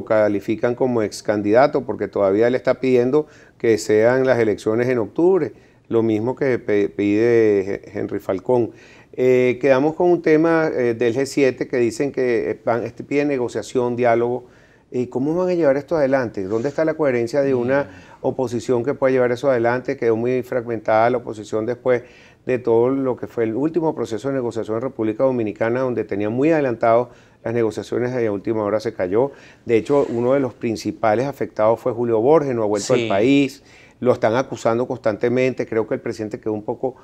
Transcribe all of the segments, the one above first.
califican como ex candidato porque todavía él está pidiendo que sean las elecciones en octubre, lo mismo que pide Henry Falcón. Quedamos con un tema del G7 que dicen que piden negociación, diálogo. ¿Y cómo van a llevar esto adelante? ¿Dónde está la coherencia de una oposición que pueda llevar eso adelante? Quedó muy fragmentada la oposición después de todo lo que fue el último proceso de negociación en República Dominicana, donde tenía muy adelantados las negociaciones y a última hora se cayó. De hecho, uno de los principales afectados fue Julio Borges, no ha vuelto al país, lo están acusando constantemente. Creo que el presidente quedó un poco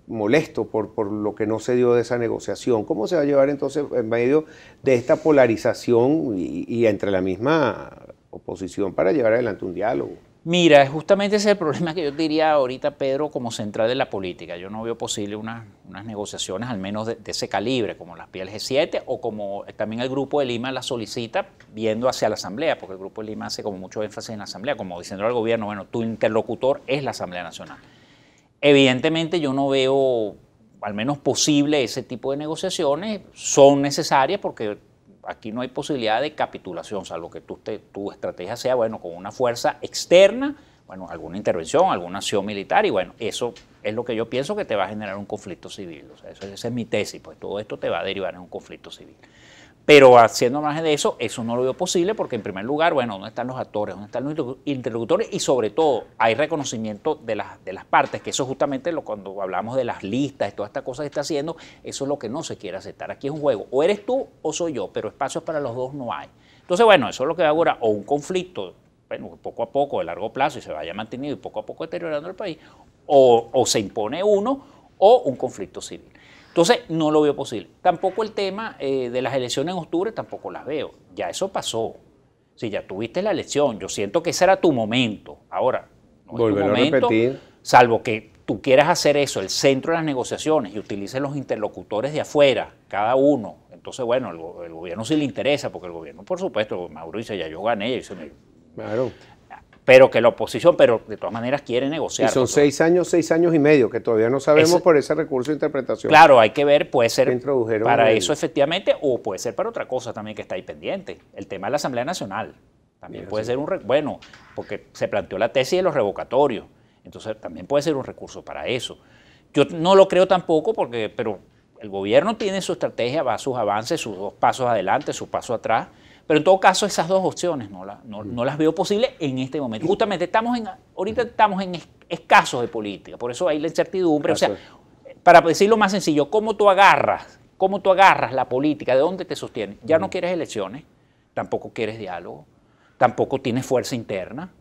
molesto por lo que no se dio de esa negociación. ¿Cómo se va a llevar entonces en medio de esta polarización y entre la misma oposición para llevar adelante un diálogo? Mira, justamente ese es el problema que yo diría ahorita, Pedro, como central de la política. Yo no veo posible unas negociaciones, al menos de ese calibre, como las pide el G7 o como también el Grupo de Lima las solicita, viendo hacia la Asamblea, porque el Grupo de Lima hace como mucho énfasis en la Asamblea, como diciendo al gobierno, bueno, tu interlocutor es la Asamblea Nacional. Evidentemente yo no veo, al menos posible, ese tipo de negociaciones. Son necesarias porque aquí no hay posibilidad de capitulación, salvo que tu estrategia sea, bueno, con una fuerza externa, bueno, alguna intervención, alguna acción militar, y bueno, eso es lo que yo pienso que te va a generar un conflicto civil. O sea, esa es mi tesis, pues todo esto te va a derivar en un conflicto civil. Pero haciendo margen de eso no lo veo posible porque, en primer lugar, bueno, ¿dónde están los actores? ¿Dónde están los interlocutores? Y sobre todo, hay reconocimiento de las partes, que eso justamente cuando hablamos de las listas y todas estas cosas que está haciendo, eso es lo que no se quiere aceptar. Aquí es un juego, o eres tú o soy yo, pero espacios para los dos no hay. Entonces, bueno, eso es lo que va ahora, o un conflicto, bueno, poco a poco, de largo plazo, y se vaya manteniendo y poco a poco deteriorando el país, o se impone uno, o un conflicto civil. Entonces, no lo veo posible. Tampoco el tema de las elecciones en octubre, tampoco las veo. Ya eso pasó. Si ya tuviste la elección, yo siento que ese era tu momento. Ahora, no es tu momento, a repetir. Salvo que tú quieras hacer eso, el centro de las negociaciones, y utilices los interlocutores de afuera, cada uno. Entonces, bueno, el gobierno sí le interesa, porque el gobierno, por supuesto, Mauro dice, ya yo gané. Y claro. Pero que la oposición, pero de todas maneras quiere negociar. Y son 6 años y medio, que todavía no sabemos por ese recurso de interpretación. Claro, hay que ver, puede ser para eso efectivamente, o puede ser para otra cosa también que está ahí pendiente. El tema de la Asamblea Nacional. También puede ser bueno, porque se planteó la tesis de los revocatorios. Entonces también puede ser un recurso para eso. Yo no lo creo tampoco, pero el gobierno tiene su estrategia, va a sus avances, sus 2 pasos adelante, su paso atrás. Pero en todo caso, esas 2 opciones no las veo posibles en este momento. Justamente ahorita estamos en escasos de política, por eso hay la incertidumbre. O sea, para decirlo más sencillo, ¿cómo tú agarras la política? ¿De dónde te sostiene? Ya no quieres elecciones, tampoco quieres diálogo, tampoco tienes fuerza interna,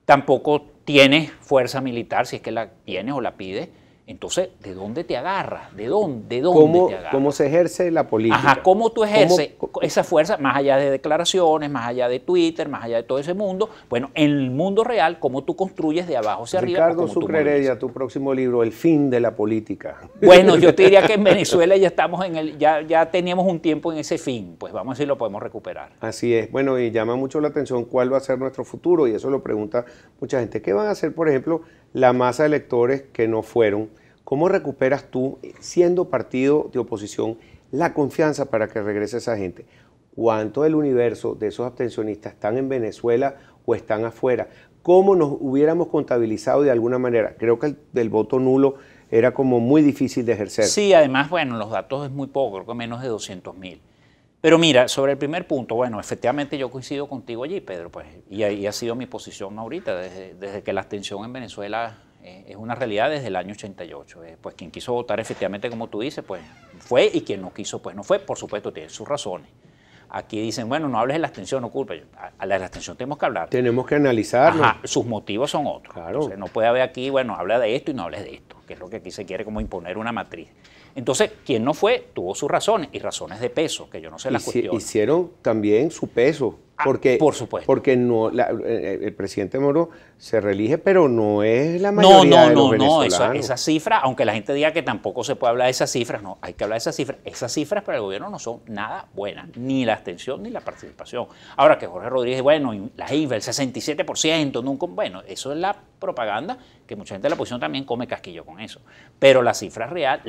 tampoco tienes fuerza militar, si es que la tienes o la pides. Entonces, ¿de dónde te agarras? ¿De dónde te agarras? ¿Cómo se ejerce la política? Ajá, ¿cómo tú ejerces esa fuerza, más allá de declaraciones, más allá de Twitter, más allá de todo ese mundo? Bueno, en el mundo real, ¿cómo tú construyes de abajo hacia arriba? Ricardo Sucre Heredia, tu próximo libro, El fin de la política. Bueno, yo te diría que en Venezuela ya estamos ya teníamos un tiempo en ese fin, pues vamos a ver si lo podemos recuperar. Así es, bueno, y llama mucho la atención cuál va a ser nuestro futuro, y eso lo pregunta mucha gente. ¿Qué van a hacer, por ejemplo, la masa de electores que no fueron? ¿Cómo recuperas tú, siendo partido de oposición, la confianza para que regrese esa gente? ¿Cuánto del universo de esos abstencionistas están en Venezuela o están afuera? ¿Cómo nos hubiéramos contabilizado de alguna manera? Creo que el del voto nulo era como muy difícil de ejercer. Sí, además, bueno, los datos es muy poco, creo que menos de 200.000. Pero mira, sobre el primer punto, bueno, efectivamente yo coincido contigo allí, Pedro, pues, y ahí ha sido mi posición ahorita, desde que la abstención en Venezuela es una realidad desde el año 88. Pues quien quiso votar efectivamente, como tú dices, pues fue, y quien no quiso, pues no fue. Por supuesto, tiene sus razones. Aquí dicen, bueno, no hables de la abstención, no culpes. A la abstención tenemos que hablar. Tenemos que analizarlo. Ajá, sus motivos son otros. Claro. Entonces, no puede haber aquí, bueno, habla de esto y no hables de esto, que es lo que aquí se quiere como imponer una matriz. Entonces, quien no fue, tuvo sus razones, y razones de peso, que yo no sé las cuestiono. Hicieron también su peso. Porque, por supuesto. Porque no, el presidente Moro se reelige, pero no es la mayoría de los venezolanos. No, esa cifra, aunque la gente diga que tampoco se puede hablar de esas cifras, no, hay que hablar de esas cifras. Esas cifras para el gobierno no son nada buenas, ni la abstención ni la participación. Ahora que Jorge Rodríguez, bueno, la IVA, el 67%, nunca, bueno, eso es la propaganda, que mucha gente de la oposición también come casquillo con eso. Pero la cifra real,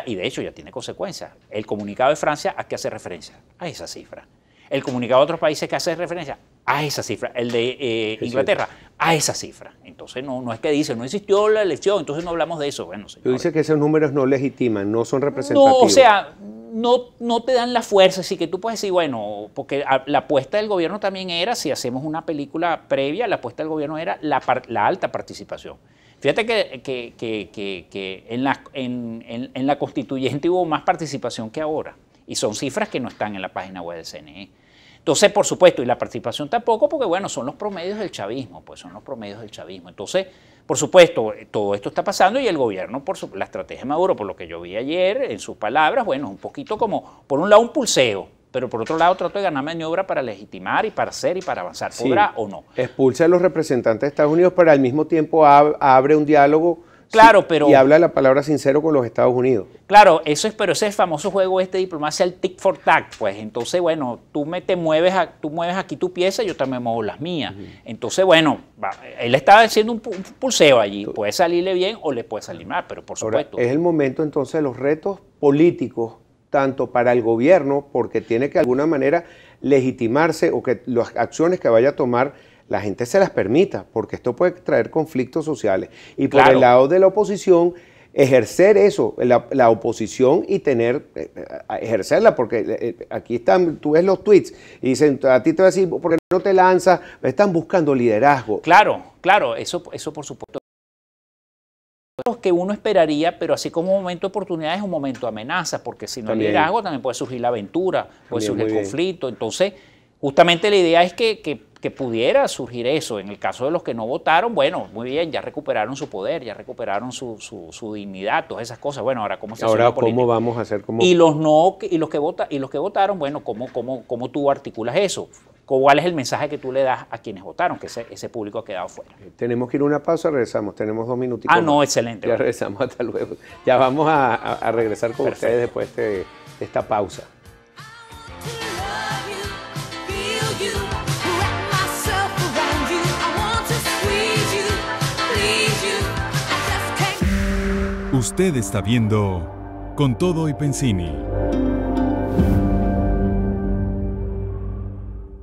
y de hecho ya tiene consecuencias. El comunicado de Francia, ¿a qué hace referencia? A esa cifra. el comunicado de otros países que hace referencia a esa cifra, el de Inglaterra a esa cifra. Entonces no es que dice, no existió la elección, entonces no hablamos de eso. Bueno, tú dices que esos números no legitiman, no son representativos. No, o sea, no te dan la fuerza, así que tú puedes decir, bueno, porque la apuesta del gobierno también era, si hacemos una película previa, la apuesta del gobierno era la alta participación. Fíjate que en la constituyente hubo más participación que ahora, y son cifras que no están en la página web del CNE. Entonces, por supuesto, y la participación tampoco, porque bueno, son los promedios del chavismo, pues son los promedios del chavismo. Entonces, por supuesto, todo esto está pasando y el gobierno, la estrategia de Maduro, por lo que yo vi ayer, en sus palabras, bueno, un poquito como, por un lado, un pulseo, pero por otro lado trato de ganar maniobra para legitimar y para hacer y para avanzar. ¿Podrá o no? Expulsa a los representantes de Estados Unidos, pero al mismo tiempo abre un diálogo. Claro, pero... Y habla la palabra sincero con los Estados Unidos. Claro, pero ese es el famoso juego de diplomacia, el tic for tac, pues. Entonces, bueno, tú mueves aquí tu pieza, yo también muevo las mías. Entonces, bueno, él estaba haciendo un pulseo allí. Puede salirle bien o le puede salir mal, pero por supuesto. Ahora, es el momento entonces de los retos políticos, tanto para el gobierno, porque tiene que de alguna manera legitimarse o que las acciones que vaya a tomar la gente se las permita, porque esto puede traer conflictos sociales. Y por el lado de la oposición, ejercer eso, la oposición y ejercerla, porque aquí están, tú ves los tweets y dicen, a ti te va a decir, ¿por qué no te lanzas? Están buscando liderazgo. Claro, eso por supuesto. Que uno esperaría, pero así como un momento de oportunidad es un momento de amenaza, porque si no hay liderazgo también puede surgir la aventura, puede surgir el conflicto. Entonces, justamente la idea es que pudiera surgir eso. En el caso de los que no votaron, bueno, muy bien, ya recuperaron su poder, ya recuperaron su dignidad, todas esas cosas. Bueno, ahora cómo se hace la política. ¿Cómo vamos a hacer? Y los que votaron, bueno, ¿cómo tú articulas eso? ¿Cuál es el mensaje que tú le das a quienes votaron? Que ese público ha quedado fuera. Tenemos que ir a una pausa, regresamos. Tenemos 2 minutitos. No, excelente. Ya regresamos, hasta luego. Ya vamos a regresar con ustedes después de esta pausa. Usted está viendo Con Todo y Pensini.